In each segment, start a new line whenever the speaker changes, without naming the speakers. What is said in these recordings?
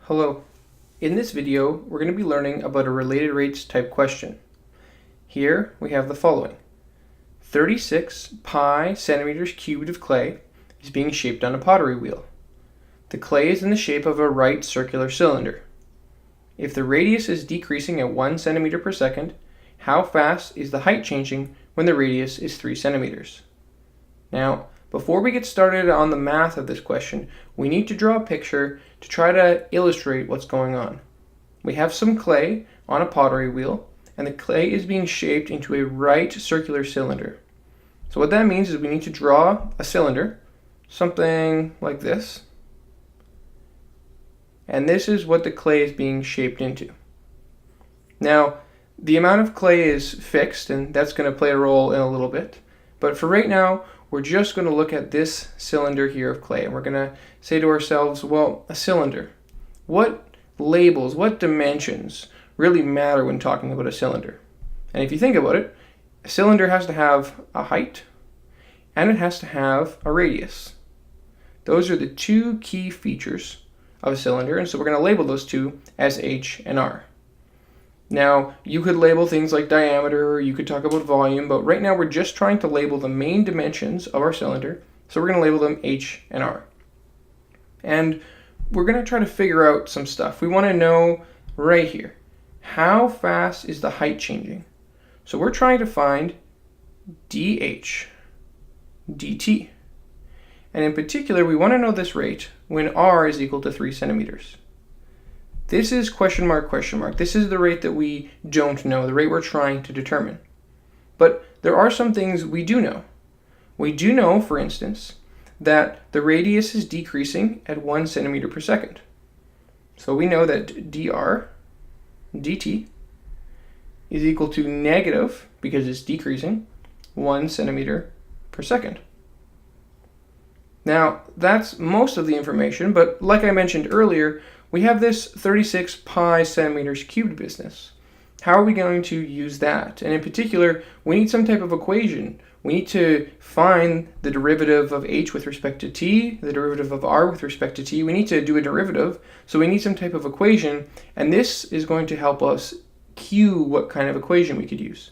Hello. In this video, we're going to be learning about a related rates type question. Here we have the following. 36 pi centimeters cubed of clay is being shaped on a pottery wheel. The clay is in the shape of a right circular cylinder. If the radius is decreasing at 1 centimeter per second, how fast is the height changing when the radius is 3 centimeters? Now, before we get started on the math of this question, we need to draw a picture to try to illustrate what's going on. We have some clay on a pottery wheel, and the clay is being shaped into a right circular cylinder. So what that means is we need to draw a cylinder, something like this, and this is what the clay is being shaped into. Now, the amount of clay is fixed, and that's going to play a role in a little bit, but for right now, we're just going to look at this cylinder here of clay, and we're going to say to ourselves, well, a cylinder. What labels, what dimensions really matter when talking about a cylinder? And if you think about it, a cylinder has to have a height, and it has to have a radius. Those are the two key features of a cylinder, and so we're going to label those two as H and R. Now, you could label things like diameter, or you could talk about volume, but right now we're just trying to label the main dimensions of our cylinder, so we're going to label them H and R. And we're going to try to figure out some stuff. We want to know right here, how fast is the height changing? So we're trying to find dH, dt. And in particular, we want to know this rate when R is equal to 3 centimeters. This is question mark, question mark. This is the rate that we don't know, the rate we're trying to determine. But there are some things we do know. We do know, for instance, that the radius is decreasing at 1 centimeter per second. So we know that dr dt is equal to negative, because it's decreasing, 1 centimeter per second. Now, that's most of the information, but like I mentioned earlier, we have this 36 pi centimeters cubed business. How are we going to use that? And in particular, we need some type of equation. We need to find the derivative of h with respect to t, the derivative of r with respect to t. We need to do a derivative, so we need some type of equation, and this is going to help us cue what kind of equation we could use.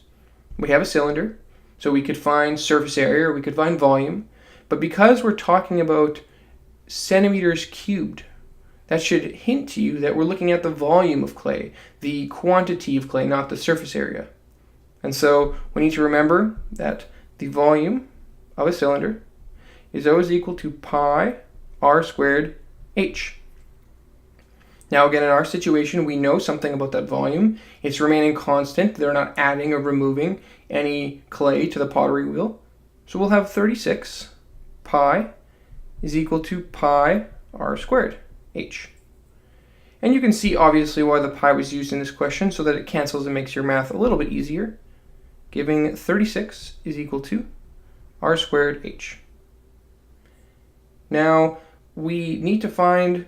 We have a cylinder, so we could find surface area, or we could find volume, but because we're talking about centimeters cubed, that should hint to you that we're looking at the volume of clay, the quantity of clay, not the surface area. And so we need to remember that the volume of a cylinder is always equal to pi r squared h. Now again, in our situation, we know something about that volume. It's remaining constant. They're not adding or removing any clay to the pottery wheel. So we'll have 36 pi is equal to pi r squared h. And you can see obviously why the pi was used in this question, so that it cancels and makes your math a little bit easier, giving 36 is equal to r squared h. Now we need to find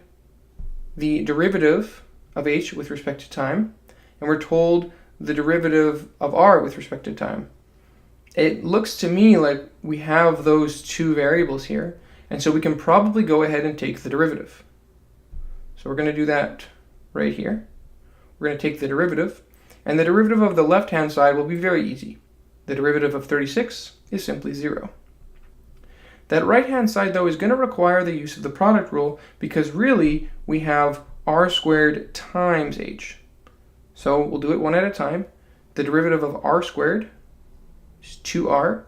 the derivative of h with respect to time, and we're told the derivative of r with respect to time. It looks to me like we have those two variables here, and so we can probably go ahead and take the derivative. So we're going to do that right here. We're going to take the derivative, and the derivative of the left-hand side will be very easy. The derivative of 36 is simply 0. That right-hand side, though, is going to require the use of the product rule, because really we have r squared times h. So we'll do it one at a time. The derivative of r squared is 2r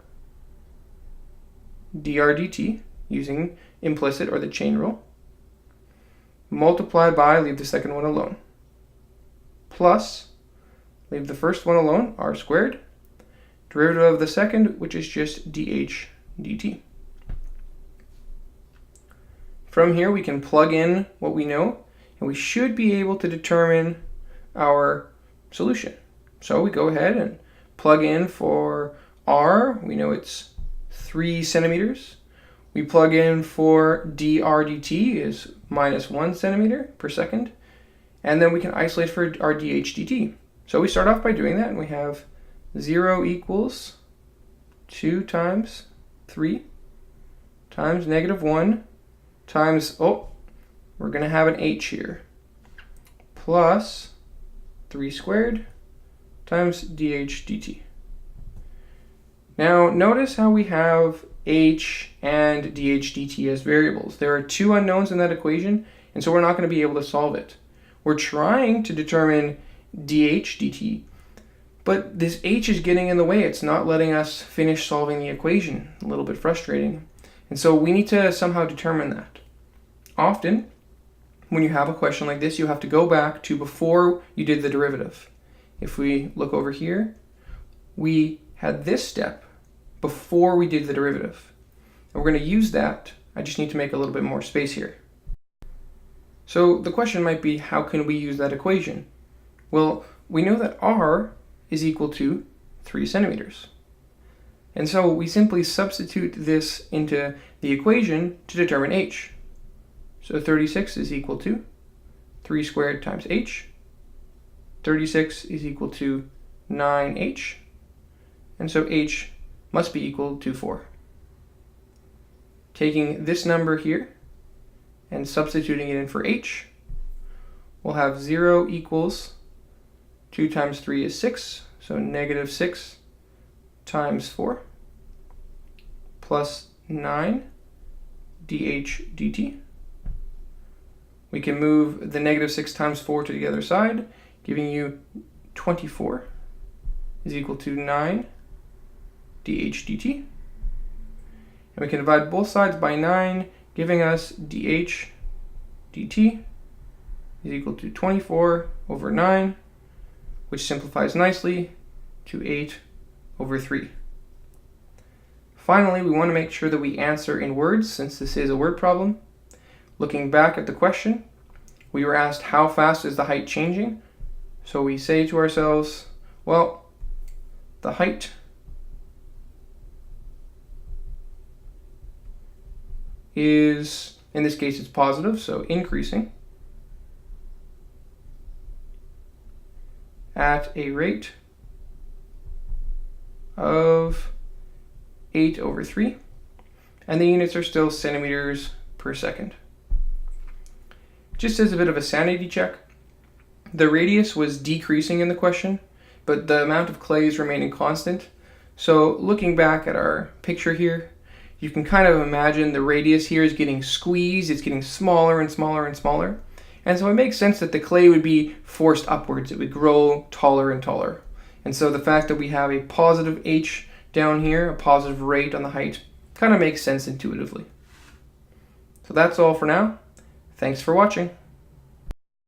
dr dt, using implicit or the chain rule. Multiply by, leave the second one alone, plus, leave the first one alone, r squared, derivative of the second, which is just dh dt. From here, we can plug in what we know, and we should be able to determine our solution. So we go ahead and plug in for r. We know it's 3 centimeters. We plug in for dr dt is minus 1 centimeter per second, and then we can isolate for our dh dt. So we start off by doing that, and we have 0 equals 2 times 3 times negative 1 times, oh, we're going to have an h here. plus 3 squared times dh dt. Now notice how we have h and dh dt as variables. There are two unknowns in that equation, and so we're not going to be able to solve it. We're trying to determine dh dt, but this h is getting in the way. It's not letting us finish solving the equation. A little bit frustrating. And so we need to somehow determine that. Often, when you have a question like this, you have to go back to before you did the derivative. If we look over here, we had this step before we did the derivative. And we're going to use that. I just need to make a little bit more space here. So the question might be, how can we use that equation? Well, we know that r is equal to 3 centimeters. And so we simply substitute this into the equation to determine h. So 36 is equal to 3 squared times h. 36 is equal to 9h. And so h must be equal to 4. Taking this number here and substituting it in for h, we'll have 0 equals 2 times 3 is 6, so negative 6 times 4 plus 9 dh dt. We can move the negative 6 times 4 to the other side, giving you 24 is equal to 9 dh dt. And we can divide both sides by 9, giving us dh dt is equal to 24 over 9, which simplifies nicely to 8 over 3. Finally, we want to make sure that we answer in words, since this is a word problem. Looking back at the question, we were asked how fast is the height changing? So we say to ourselves, well, the height is, in this case it's positive, so increasing at a rate of 8 over 3, and the units are still centimeters per second. Just as a bit of a sanity check, the radius was decreasing in the question, but the amount of clay is remaining constant. So looking back at our picture here, you can kind of imagine the radius here is getting squeezed, it's getting smaller and smaller and smaller. And so it makes sense that the clay would be forced upwards, it would grow taller and taller. And so the fact that we have a positive h down here, a positive rate on the height, kind of makes sense intuitively. So that's all for now. Thanks for watching.